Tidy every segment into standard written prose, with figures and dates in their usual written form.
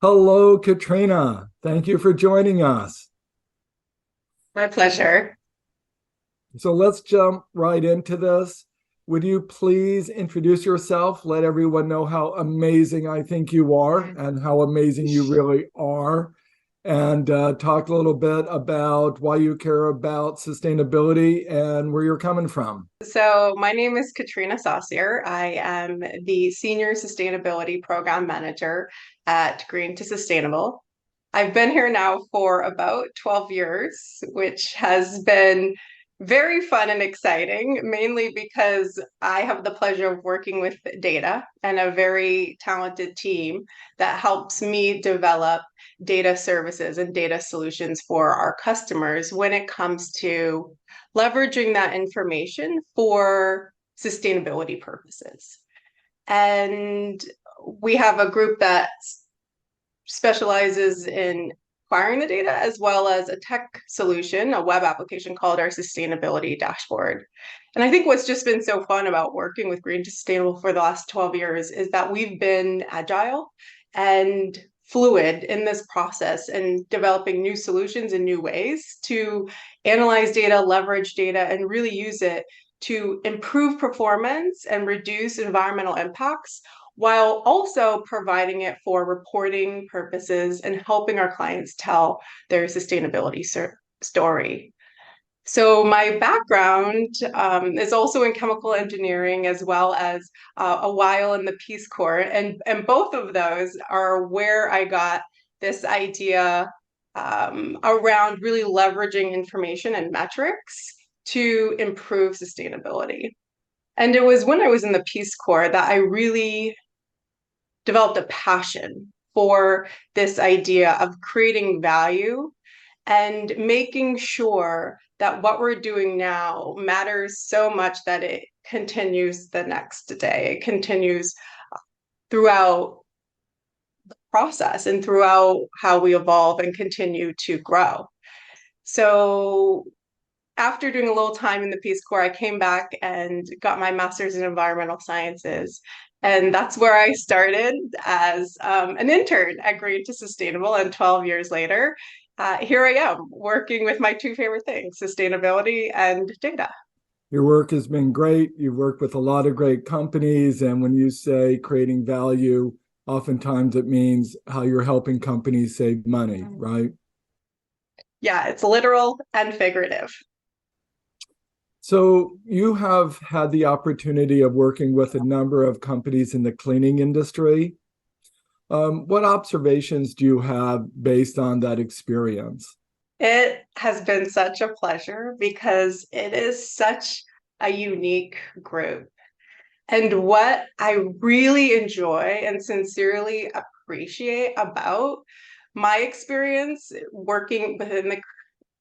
Hello, Katrina. Thank you for joining us. My pleasure. So let's jump right into this. Would you please introduce yourself? Let everyone know how amazing I think you are and how amazing you really are. And talk a little bit about why you care about sustainability and where you're coming from. So, my name is Katrina Saucier. I am the Senior Sustainability Program Manager at Green to Sustainable. I've been here now for about 12 years, which has been very fun and exciting, mainly because I have the pleasure of working with data and a very talented team that helps me develop data services and data solutions for our customers when it comes to leveraging that information for sustainability purposes. And we have a group that specializes in acquiring the data as well as a tech solution, a web application called our sustainability dashboard. And I think what's just been so fun about working with Green to Sustainable for the last 12 years is that we've been agile and fluid in this process and developing new solutions and new ways to analyze data, leverage data, and really use it to improve performance and reduce environmental impacts while also providing it for reporting purposes and helping our clients tell their sustainability story. So my background is also in chemical engineering as well as a while in the Peace Corps. And both of those are where I got this idea around really leveraging information and metrics to improve sustainability. And it was when I was in the Peace Corps that I really developed a passion for this idea of creating value and making sure that what we're doing now matters so much that it continues the next day. It continues throughout the process and throughout how we evolve and continue to grow. So after doing a little time in the Peace Corps, I came back and got my master's in environmental sciences. And that's where I started as an intern at Green to Sustainable. And 12 years later, here I am working with my two favorite things, sustainability and data. Your work has been great. You've worked with a lot of great companies. And when you say creating value, oftentimes it means how you're helping companies save money, right? Yeah, it's literal and figurative. So you have had the opportunity of working with a number of companies in the cleaning industry. What observations do you have based on that experience? It has been such a pleasure because it is such a unique group. And what I really enjoy and sincerely appreciate about my experience working within the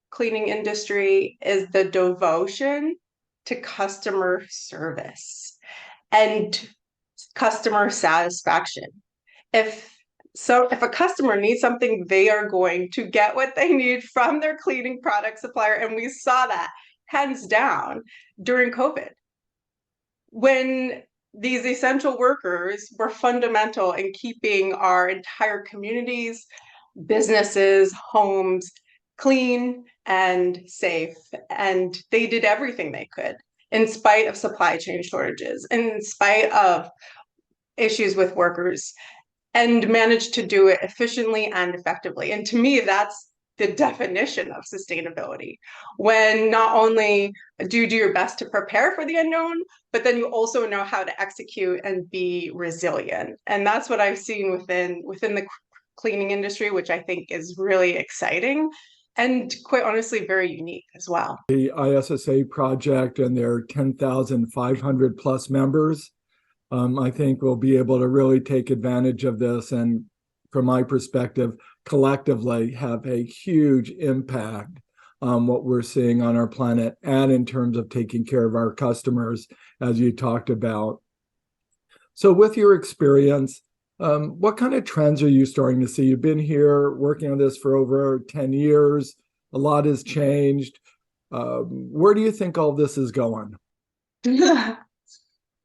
cleaning industry is the devotion to customer service and customer satisfaction. If if a customer needs something, they are going to get what they need from their cleaning product supplier. And we saw that hands down during COVID when these essential workers were fundamental in keeping our entire communities, businesses, homes clean and safe. And they did everything they could in spite of supply chain shortages, in spite of issues with workers, and managed to do it efficiently and effectively. And to me, that's the definition of sustainability. When not only do you do your best to prepare for the unknown, but then you also know how to execute and be resilient. And that's what I've seen within the cleaning industry, which I think is really exciting and quite honestly very unique as well. The ISSA project and their 10,500 plus members, I think we'll be able to really take advantage of this and, from my perspective, collectively have a huge impact on what we're seeing on our planet and in terms of taking care of our customers, as you talked about. So with your experience, what kind of trends are you starting to see? You've been here working on this for over 10 years. A lot has changed. Where do you think all this is going?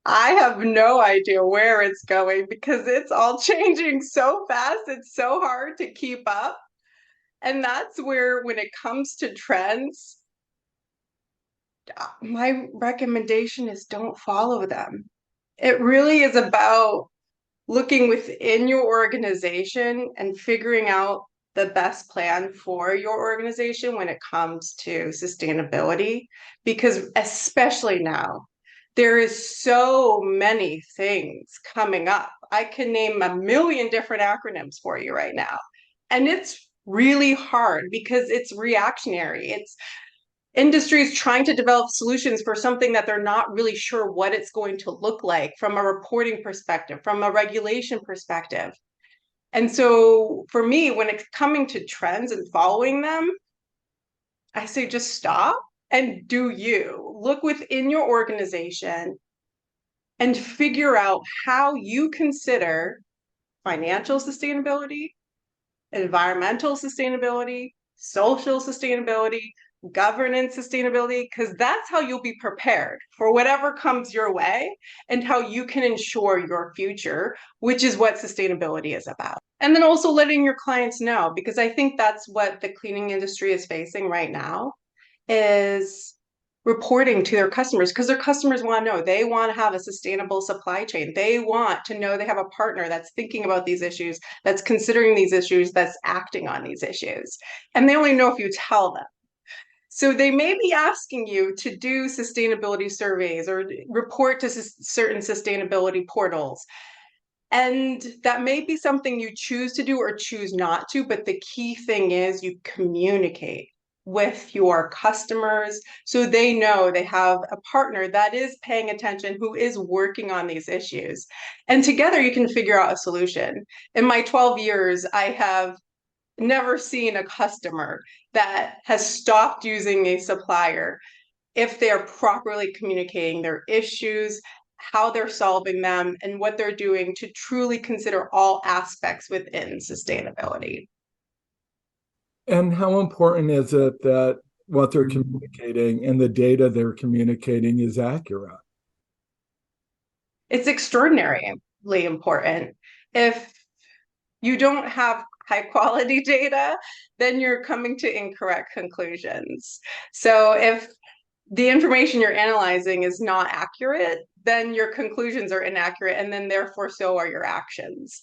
I have no idea where it's going because it's all changing so fast. It's so hard to keep up. And that's where, when it comes to trends, my recommendation is don't follow them. It really is about looking within your organization and figuring out the best plan for your organization when it comes to sustainability. Because especially now, there is so many things coming up. I can name a million different acronyms for you right now. And it's really hard because it's reactionary. It's industries trying to develop solutions for something that they're not really sure what it's going to look like from a reporting perspective, from a regulation perspective. And so for me, when it's coming to trends and following them, I say just stop and do you. Look within your organization and figure out how you consider financial sustainability, environmental sustainability, social sustainability, governance sustainability, because that's how you'll be prepared for whatever comes your way and how you can ensure your future, which is what sustainability is about. And then also letting your clients know, because I think that's what the cleaning industry is facing right now, is reporting to their customers, because their customers want to know. They want to have a sustainable supply chain. They want to know they have a partner that's thinking about these issues, that's considering these issues, that's acting on these issues. And they only know if you tell them. So they may be asking you to do sustainability surveys or report to certain sustainability portals. And that may be something you choose to do or choose not to, but the key thing is you communicate with your customers so they know they have a partner that is paying attention, who is working on these issues. And together you can figure out a solution. In my 12 years, I have never seen a customer that has stopped using a supplier if they are properly communicating their issues, how they're solving them, and what they're doing to truly consider all aspects within sustainability. And how important is it that what they're communicating and the data they're communicating is accurate? It's extraordinarily important. If you don't have high quality data, then you're coming to incorrect conclusions. So if the information you're analyzing is not accurate, then your conclusions are inaccurate, and then therefore so are your actions.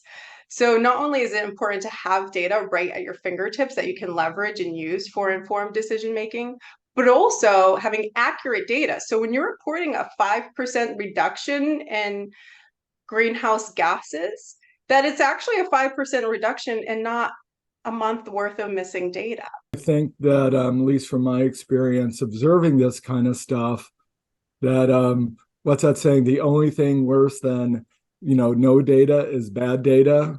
So not only is it important to have data right at your fingertips that you can leverage and use for informed decision making, but also having accurate data. So when you're reporting a 5% reduction in greenhouse gases, that it's actually a 5% reduction and not a month worth of missing data. I think that, at least from my experience observing this kind of stuff, that what's that saying? The only thing worse than no data is bad data.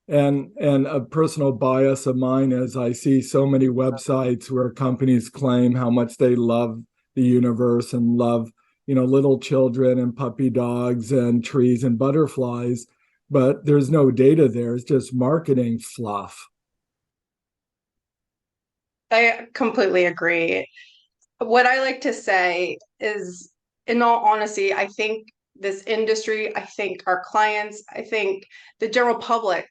And a personal bias of mine is I see so many websites where companies claim how much they love the universe and love little children and puppy dogs and trees and butterflies, but there's no data there. It's just marketing fluff. I completely agree. What I like to say is, in all honesty, I think this industry, I think our clients, I think the general public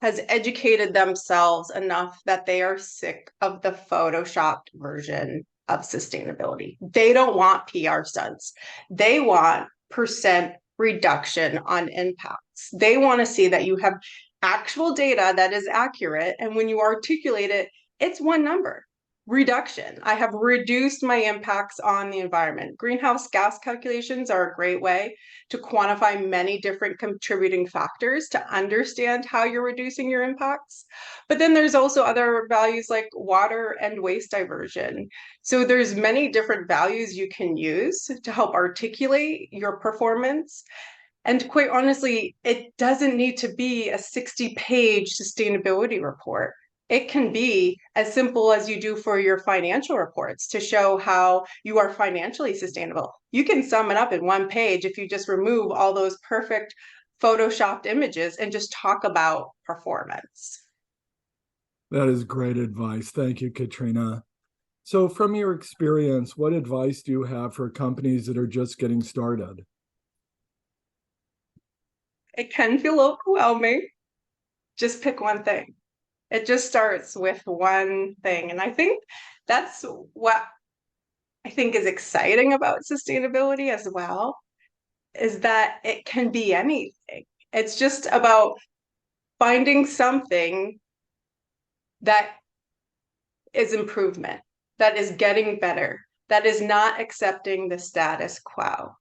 has educated themselves enough that they are sick of the photoshopped version of sustainability. They don't want PR stunts. They want percent reduction on impacts. They want to see that you have actual data that is accurate. And when you articulate it, it's one number: reduction. I have reduced my impacts on the environment. Greenhouse gas calculations are a great way to quantify many different contributing factors to understand how you're reducing your impacts. But then there's also other values like water and waste diversion. So there's many different values you can use to help articulate your performance. And quite honestly, it doesn't need to be a 60-page sustainability report. It can be as simple as you do for your financial reports to show how you are financially sustainable. You can sum it up in one page if you just remove all those perfect photoshopped images and just talk about performance. That is great advice. Thank you, Katrina. So from your experience, what advice do you have for companies that are just getting started? it can feel overwhelming. Just pick one thing. It just starts with one thing. And I think that's what I think is exciting about sustainability as well, is that it can be anything. It's just about finding something that is improvement, that is getting better, that is not accepting the status quo.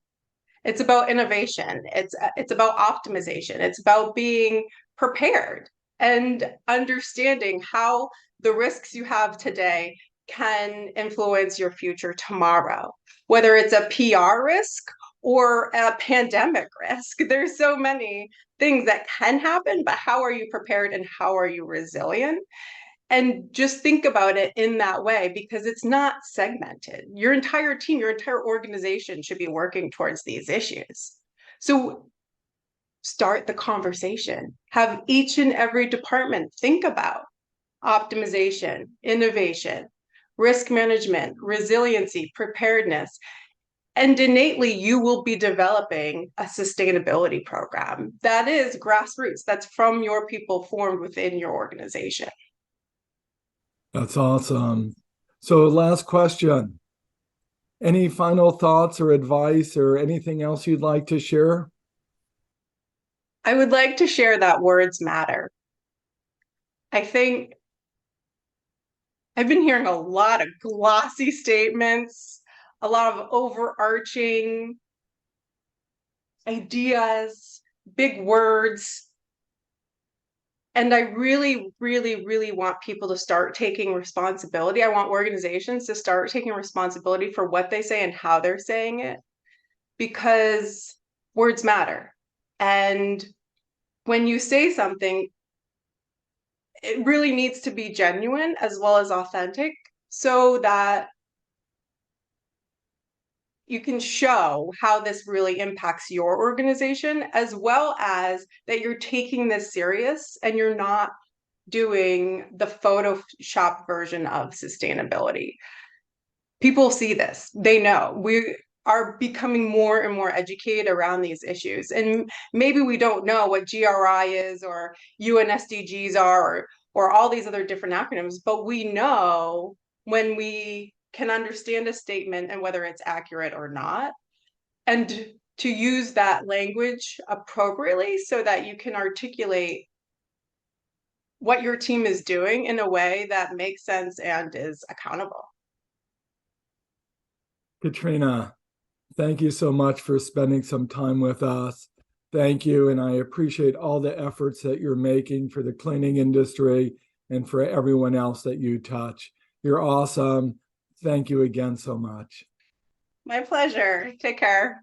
It's about innovation. It's about optimization. It's about being prepared and understanding how the risks you have today can influence your future tomorrow, whether it's a PR risk or a pandemic risk. There's so many things that can happen, but how are you prepared and how are you resilient? And just think about it in that way, because it's not segmented. Your entire team, your entire organization should be working towards these issues. So start the conversation. Have each and every department think about optimization, innovation, risk management, resiliency, preparedness. And innately, you will be developing a sustainability program that is grassroots, that's from your people, formed within your organization. That's awesome. So last question. Any final thoughts or advice or anything else you'd like to share? I would like to share that words matter. I think I've been hearing a lot of glossy statements, a lot of overarching ideas, big words. And I really, really, really want people to start taking responsibility. I want organizations to start taking responsibility for what they say and how they're saying it, because words matter. And when you say something, it really needs to be genuine as well as authentic, so that you can show how this really impacts your organization, as well as that you're taking this serious and you're not doing the Photoshop version of sustainability. People see this, they know. We are becoming more and more educated around these issues. And maybe we don't know what GRI is or UN SDGs are, or all these other different acronyms, but we know when we can understand a statement and whether it's accurate or not, and to use that language appropriately so that you can articulate what your team is doing in a way that makes sense and is accountable. Katrina, thank you so much for spending some time with us. Thank you. And I appreciate all the efforts that you're making for the cleaning industry and for everyone else that you touch. You're awesome. Thank you again so much. My pleasure. Take care.